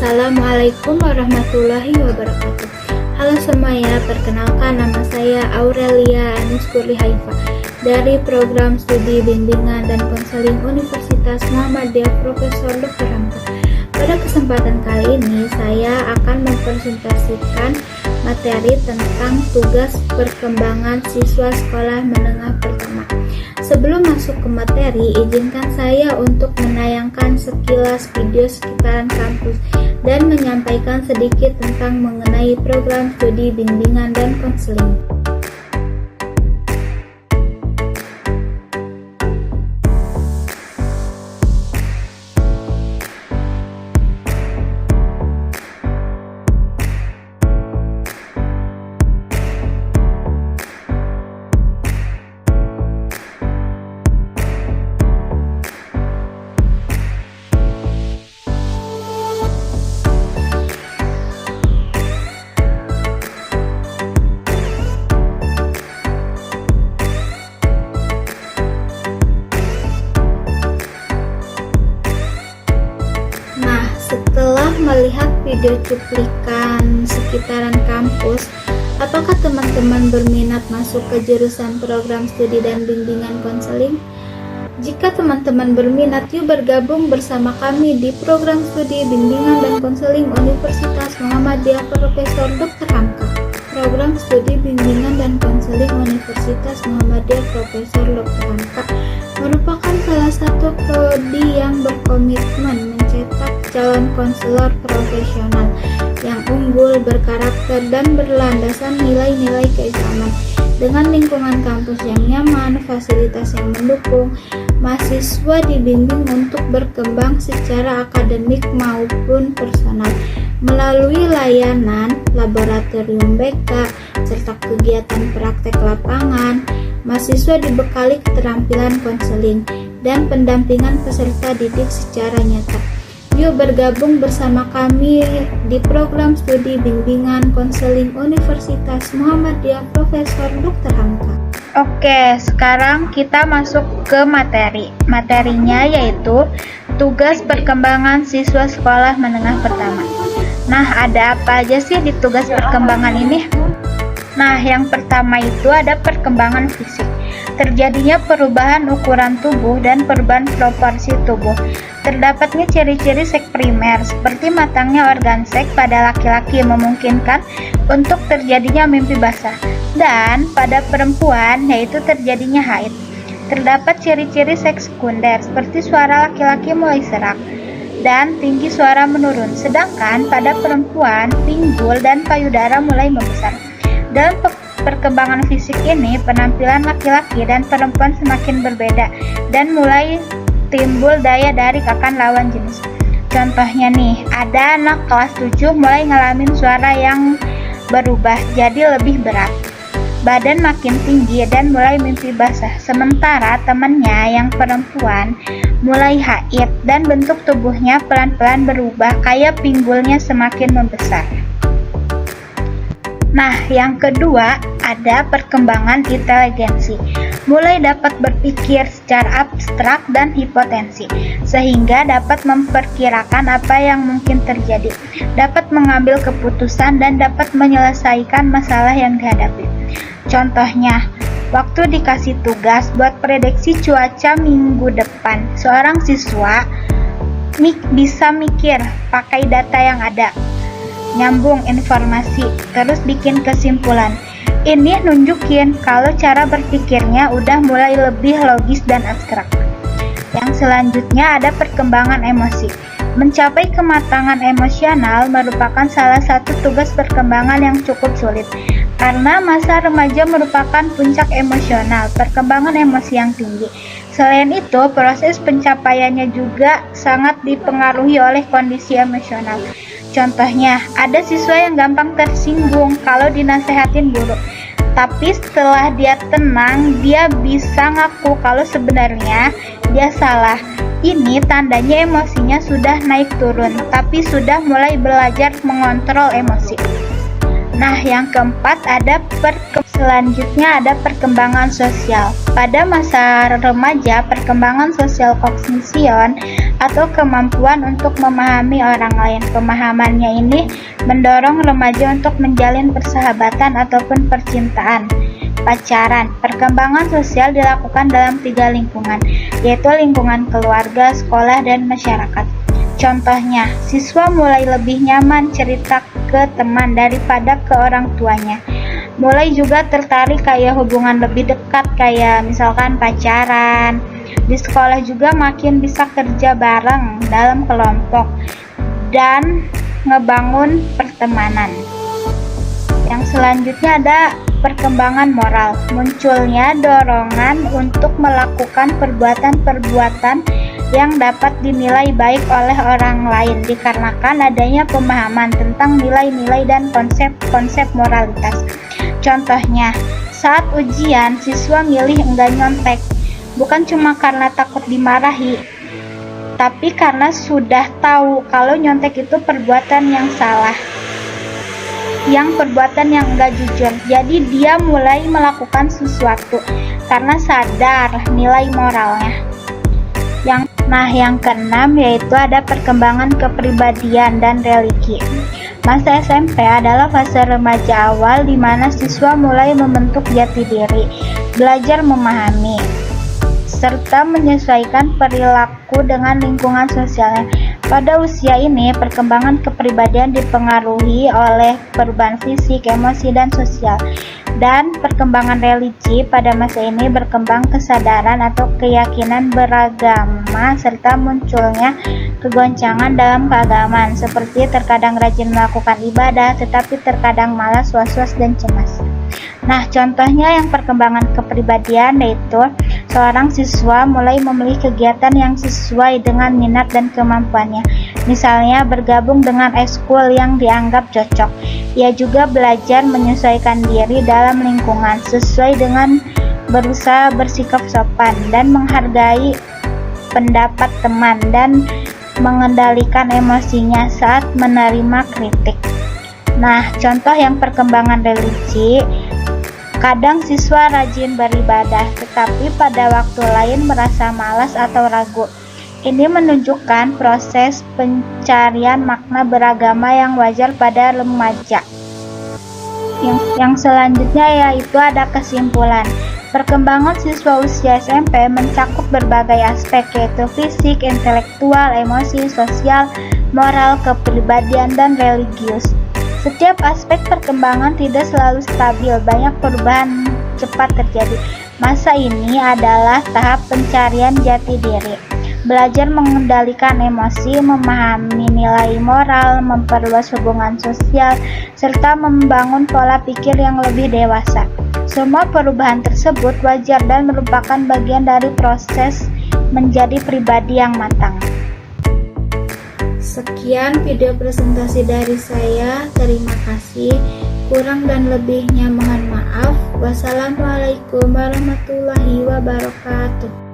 Assalamualaikum warahmatullahi wabarakatuh. Halo semuanya, perkenalkan nama saya Aurelia Aniskurli Haifa dari Program Studi Bimbingan dan Konseling Universitas Muhammadiyah Profesor Dr. Hamka. Pada kesempatan kali ini saya akan mempresentasikan materi tentang tugas perkembangan siswa sekolah menengah pertama. Sebelum masuk ke materi, izinkan saya untuk menayangkan sekilas video sekitaran kampus dan menyampaikan sedikit tentang mengenai program studi bimbingan dan konseling. Setelah melihat video cuplikan sekitaran kampus, apakah teman-teman berminat masuk ke jurusan program studi dan bimbingan konseling? Jika teman-teman berminat, yuk bergabung bersama kami di program studi bimbingan dan konseling Universitas Muhammadiyah Profesor Dr. Hamka. Program studi bimbingan dan konseling Universitas Muhammadiyah Profesor Dr. Hamka merupakan salah satu prodi yang berkomitmen mencetak calon konselor profesional yang unggul, berkarakter, dan berlandasan nilai-nilai keislaman. Dengan lingkungan kampus yang nyaman, fasilitas yang mendukung, mahasiswa dibimbing untuk berkembang secara akademik maupun personal melalui layanan laboratorium BK serta kegiatan praktek lapangan. Mahasiswa dibekali keterampilan konseling dan pendampingan peserta didik secara nyata. Yuk bergabung bersama kami di program studi bimbingan konseling Universitas Muhammadiyah Profesor Dr. Hamka. Oke, sekarang kita masuk ke materi. Materinya yaitu tugas perkembangan siswa sekolah menengah pertama. Nah, ada apa aja sih di tugas perkembangan ini? Nah, yang pertama itu ada perkembangan fisik. Terjadinya perubahan ukuran tubuh dan perubahan proporsi tubuh. Terdapatnya ciri-ciri seks primer seperti matangnya organ seks pada laki-laki memungkinkan untuk terjadinya mimpi basah, dan pada perempuan yaitu terjadinya haid. Terdapat ciri-ciri seks sekunder seperti suara laki-laki mulai serak dan tinggi suara menurun, sedangkan pada perempuan pinggul dan payudara mulai membesar. Dalam perkembangan fisik ini, penampilan laki-laki dan perempuan semakin berbeda dan mulai timbul daya tarik akan lawan jenis. Contohnya nih, ada anak kelas 7 mulai ngalamin suara yang berubah jadi lebih berat, badan makin tinggi dan mulai mimpi basah. Sementara temannya yang perempuan mulai haid dan bentuk tubuhnya pelan-pelan berubah kayak pinggulnya semakin membesar. Nah, yang kedua ada perkembangan inteligensi. Mulai dapat berpikir secara abstrak dan hipotensi, sehingga dapat memperkirakan apa yang mungkin terjadi, dapat mengambil keputusan dan dapat menyelesaikan masalah yang dihadapi. Contohnya, waktu dikasih tugas buat prediksi cuaca minggu depan, seorang siswa bisa mikir pakai data yang ada, nyambung informasi, terus bikin kesimpulan. Ini nunjukin kalau cara berpikirnya udah mulai lebih logis dan abstrak. Yang selanjutnya ada perkembangan emosi. Mencapai kematangan emosional merupakan salah satu tugas perkembangan yang cukup sulit, karena masa remaja merupakan puncak emosional, perkembangan emosi yang tinggi. Selain itu, proses pencapaiannya juga sangat dipengaruhi oleh kondisi emosional. Contohnya, ada siswa yang gampang tersinggung kalau dinasehatin guru, tapi setelah dia tenang, dia bisa ngaku kalau sebenarnya dia salah. Ini tandanya emosinya sudah naik turun, tapi sudah mulai belajar mengontrol emosi. Nah, yang keempat ada selanjutnya ada perkembangan sosial. Pada masa remaja, perkembangan sosial kognision atau kemampuan untuk memahami orang lain. Pemahamannya ini mendorong remaja untuk menjalin persahabatan ataupun percintaan, pacaran. Perkembangan sosial dilakukan dalam 3 lingkungan, yaitu lingkungan keluarga, sekolah, dan masyarakat. Contohnya, siswa mulai lebih nyaman cerita ke teman daripada ke orang tuanya. Mulai juga tertarik kayak hubungan lebih dekat, kayak misalkan pacaran. Di sekolah juga makin bisa kerja bareng dalam kelompok dan ngebangun pertemanan. Yang selanjutnya ada perkembangan moral. Munculnya dorongan untuk melakukan perbuatan-perbuatan yang dapat dinilai baik oleh orang lain dikarenakan adanya pemahaman tentang nilai-nilai dan konsep-konsep moralitas. Contohnya, saat ujian siswa milih enggak nyontek, bukan cuma karena takut dimarahi, tapi karena sudah tahu kalau nyontek itu perbuatan yang salah, perbuatan yang enggak jujur. Jadi dia mulai melakukan sesuatu karena sadar nilai moralnya. Yang keenam yaitu ada perkembangan kepribadian dan religi. Masa SMP adalah fase remaja awal di mana siswa mulai membentuk jati diri, belajar memahami, serta menyesuaikan perilaku dengan lingkungan sosialnya. Pada usia ini, perkembangan kepribadian dipengaruhi oleh perubahan fisik, emosi, dan sosial. Dan perkembangan religi pada masa ini berkembang kesadaran atau keyakinan beragama serta munculnya kegoncangan dalam keagamaan, seperti terkadang rajin melakukan ibadah tetapi terkadang malas, was-was, dan cemas. Nah, contohnya yang perkembangan kepribadian yaitu seorang siswa mulai memilih kegiatan yang sesuai dengan minat dan kemampuannya. Misalnya bergabung dengan ekskul yang dianggap cocok. Ia juga belajar menyesuaikan diri dalam lingkungan sesuai dengan berusaha bersikap sopan dan menghargai pendapat teman dan mengendalikan emosinya saat menerima kritik. Nah, contoh yang perkembangan religi, kadang siswa rajin beribadah, tetapi pada waktu lain merasa malas atau ragu. Ini menunjukkan proses pencarian makna beragama yang wajar pada remaja. Yang selanjutnya yaitu ada kesimpulan. Perkembangan siswa usia SMP mencakup berbagai aspek yaitu fisik, intelektual, emosi, sosial, moral, kepribadian, dan religius. Setiap aspek perkembangan tidak selalu stabil, banyak perubahan cepat terjadi. Masa ini adalah tahap pencarian jati diri. Belajar mengendalikan emosi, memahami nilai moral, memperluas hubungan sosial, serta membangun pola pikir yang lebih dewasa. Semua perubahan tersebut wajar dan merupakan bagian dari proses menjadi pribadi yang matang. Sekian video presentasi dari saya. Terima kasih. Kurang dan lebihnya mohon maaf. Wassalamualaikum warahmatullahi wabarakatuh.